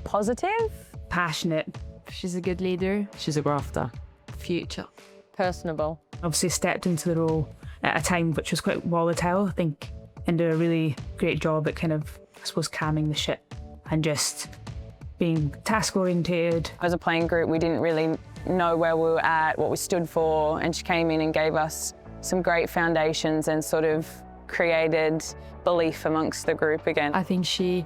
Positive. Passionate. She's a good leader. She's a grafter. Future. Personable. Obviously stepped into the role at a time which was quite volatile, I think, and did a really great job at kind of, I suppose, calming the ship and just being task-oriented. As a playing group, we didn't really know where we were at, what we stood for, and she came in and gave us some great foundations and sort of created belief amongst the group again. I think she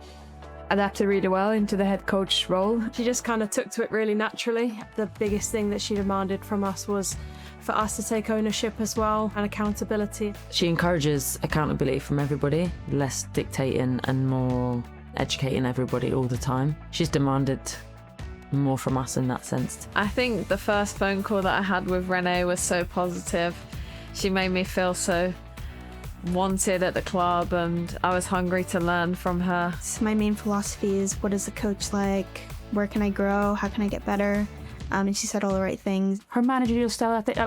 adapted really well into the head coach role. She just kind of took to it really naturally. The biggest thing that she demanded from us was for us to take ownership as well and accountability. She encourages accountability from everybody, less dictating and more educating everybody all the time. She's demanded more from us in that sense. I think the first phone call that I had with Renee was so positive. She made me feel so wanted at the club, and I was hungry to learn from her. My main philosophy is, what is the coach like? Where can I grow? How can I get better? And she said all the right things. Her managerial style, I think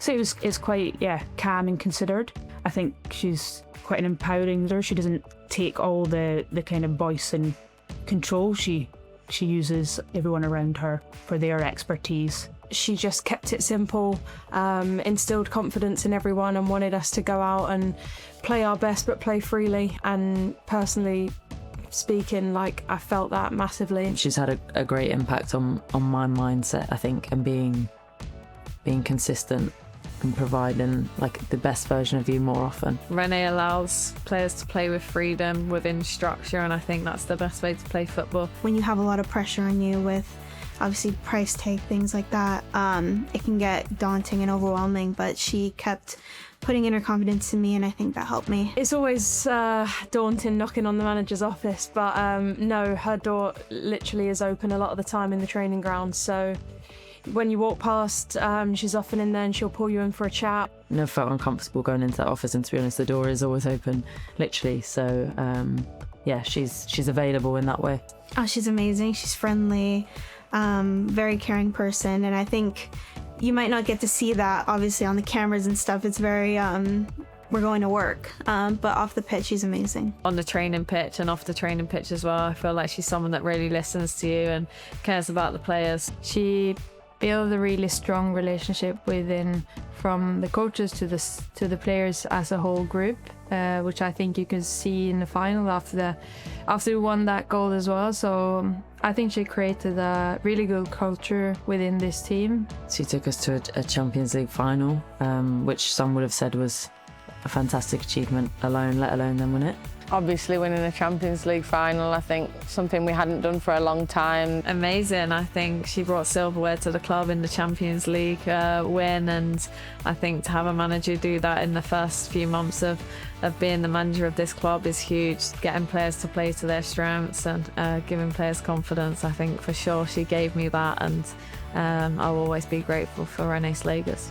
is quite calm and considered. I think she's quite an empowering leader. She doesn't take all the kind of voice and control. She uses everyone around her for their expertise. She just kept it simple, instilled confidence in everyone and wanted us to go out and play our best but play freely. And personally speaking, I felt that massively. She's had a great impact on my mindset, I think, and being consistent and providing the best version of you more often. Renee allows players to play with freedom, within structure, and I think that's the best way to play football. When you have a lot of pressure on you with obviously price tag, things like that, it can get daunting and overwhelming, but she kept putting in her confidence in me, and I think that helped me. It's always daunting knocking on the manager's office, but no, her door literally is open a lot of the time in the training ground, so when you walk past, she's often in there and she'll pull you in for a chat. Never felt uncomfortable going into that office, and to be honest, the door is always open, literally, so she's available in that way. Oh, she's amazing. She's friendly, very caring person, and I think you might not get to see that obviously on the cameras and stuff. It's very we're going to work, but off the pitch she's amazing. On the training pitch and off the training pitch as well, I feel like she's someone that really listens to you and cares about the players. She built a really strong relationship from the coaches to the players as a whole group, which I think you can see in the final after we won that goal as well. So I think she created a really good culture within this team. She took us to a Champions League final, which some would have said was a fantastic achievement alone, let alone then win it. Obviously winning a Champions League final, I think something we hadn't done for a long time. Amazing. I think she brought silverware to the club in the Champions League win, and I think to have a manager do that in the first few months of being the manager of this club is huge. Getting players to play to their strengths and giving players confidence, I think for sure she gave me that, and I'll always be grateful for Renee Slegers.